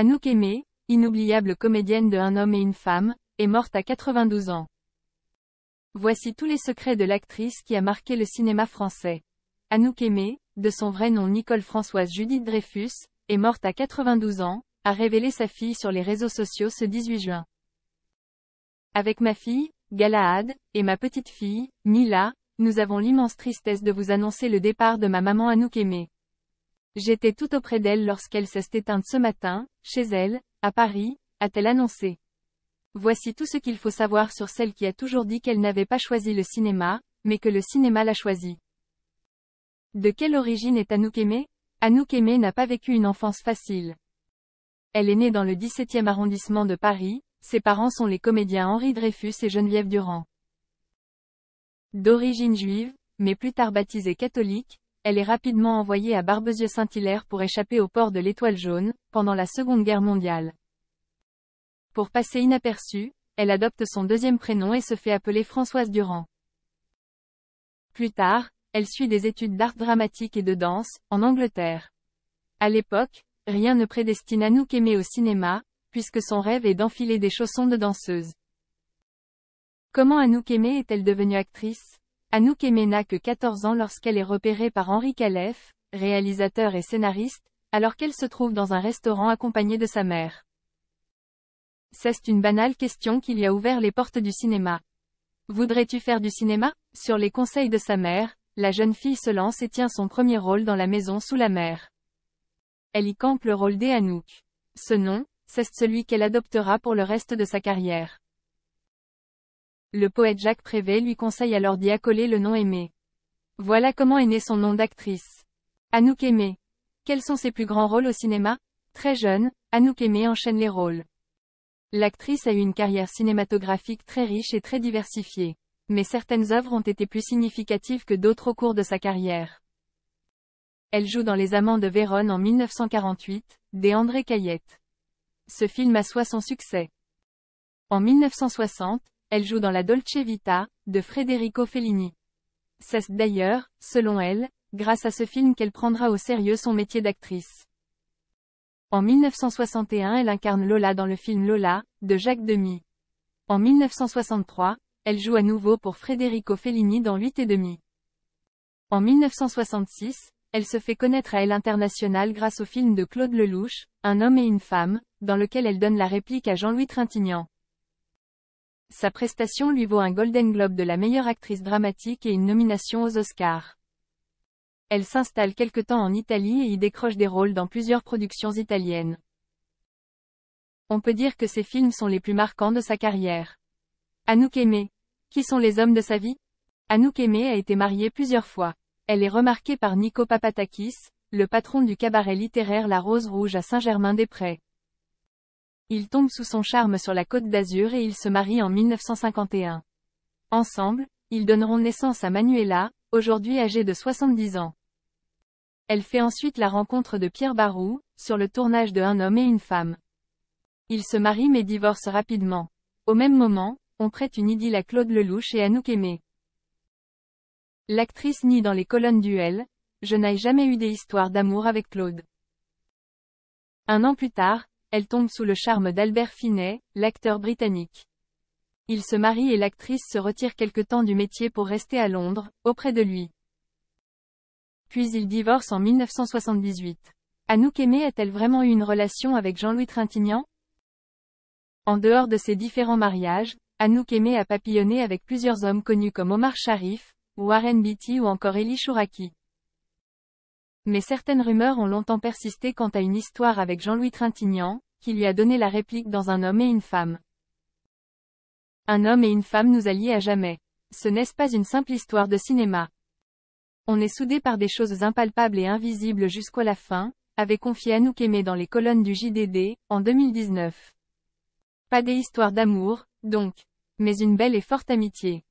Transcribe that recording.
Anouk Aimée, inoubliable comédienne de Un homme et une femme, est morte à 92 ans. Voici tous les secrets de l'actrice qui a marqué le cinéma français. Anouk Aimée, de son vrai nom Nicole Françoise Judith Dreyfus, est morte à 92 ans, a révélé sa fille sur les réseaux sociaux ce 18 juin. Avec ma fille, Galahad, et ma petite fille, Mila, nous avons l'immense tristesse de vous annoncer le départ de ma maman Anouk Aimée. J'étais tout auprès d'elle lorsqu'elle s'est éteinte ce matin, chez elle, à Paris, a-t-elle annoncé. Voici tout ce qu'il faut savoir sur celle qui a toujours dit qu'elle n'avait pas choisi le cinéma, mais que le cinéma l'a choisi. De quelle origine est Anouk Aimée? Anouk Aimée n'a pas vécu une enfance facile. Elle est née dans le 17e arrondissement de Paris, ses parents sont les comédiens Henri Dreyfus et Geneviève Durand. D'origine juive, mais plus tard baptisée catholique, elle est rapidement envoyée à Barbezieux-Saint-Hilaire pour échapper au port de l'Étoile jaune, pendant la Seconde Guerre mondiale. Pour passer inaperçue, elle adopte son deuxième prénom et se fait appeler Françoise Durand. Plus tard, elle suit des études d'art dramatique et de danse, en Angleterre. À l'époque, rien ne prédestine Anouk Aimée au cinéma, puisque son rêve est d'enfiler des chaussons de danseuse. Comment Anouk Aimée est-elle devenue actrice? Anouk Aimée n'a que 14 ans lorsqu'elle est repérée par Henri Calef, réalisateur et scénariste, alors qu'elle se trouve dans un restaurant accompagnée de sa mère. C'est une banale question qui lui a ouvert les portes du cinéma. Voudrais-tu faire du cinéma? Sur les conseils de sa mère, la jeune fille se lance et tient son premier rôle dans La maison sous la mer. Elle y campe le rôle d'Anouk. Ce nom, c'est celui qu'elle adoptera pour le reste de sa carrière. Le poète Jacques Prévert lui conseille alors d'y accoler le nom Aimée. Voilà comment est né son nom d'actrice. Anouk Aimée. Quels sont ses plus grands rôles au cinéma? Très jeune, Anouk Aimée enchaîne les rôles. L'actrice a eu une carrière cinématographique très riche et très diversifiée. Mais certaines œuvres ont été plus significatives que d'autres au cours de sa carrière. Elle joue dans Les Amants de Vérone en 1948, d'André Caillette. Ce film assoit son succès. En 1960, elle joue dans La Dolce Vita, de Federico Fellini. C'est d'ailleurs, selon elle, grâce à ce film qu'elle prendra au sérieux son métier d'actrice. En 1961 elle incarne Lola dans le film Lola, de Jacques Demy. En 1963, elle joue à nouveau pour Federico Fellini dans 8 et demi. En 1966, elle se fait connaître à l'international grâce au film de Claude Lelouch, Un homme et une femme, dans lequel elle donne la réplique à Jean-Louis Trintignant. Sa prestation lui vaut un Golden Globe de la meilleure actrice dramatique et une nomination aux Oscars. Elle s'installe quelque temps en Italie et y décroche des rôles dans plusieurs productions italiennes. On peut dire que ses films sont les plus marquants de sa carrière. Anouk Aimée. Qui sont les hommes de sa vie? Anouk Aimée a été mariée plusieurs fois. Elle est remarquée par Nico Papatakis, le patron du cabaret littéraire La Rose Rouge à Saint-Germain-des-Prés. Il tombe sous son charme sur la Côte d'Azur et ils se marient en 1951. Ensemble, ils donneront naissance à Manuela, aujourd'hui âgée de 70 ans. Elle fait ensuite la rencontre de Pierre Barroux, sur le tournage de Un homme et une femme. Ils se marient mais divorcent rapidement. Au même moment, on prête une idylle à Claude Lelouch et Anouk Aimée. L'actrice nie dans les colonnes du L, je n'ai jamais eu des histoires d'amour avec Claude. Un an plus tard, elle tombe sous le charme d'Albert Finney, l'acteur britannique. Ils se marient et l'actrice se retire quelque temps du métier pour rester à Londres, auprès de lui. Puis ils divorcent en 1978. Anouk Aimée a-t-elle vraiment eu une relation avec Jean-Louis Trintignant? En dehors de ses différents mariages, Anouk Aimée a papillonné avec plusieurs hommes connus comme Omar Sharif, Warren Beatty ou encore Elie Chouraki. Mais certaines rumeurs ont longtemps persisté quant à une histoire avec Jean-Louis Trintignant, qui lui a donné la réplique dans Un homme et une femme. Un homme et une femme nous allient à jamais. Ce n'est pas une simple histoire de cinéma. On est soudés par des choses impalpables et invisibles jusqu'à la fin, avait confié Anouk Aimée dans les colonnes du JDD, en 2019. Pas des histoires d'amour, donc. Mais une belle et forte amitié.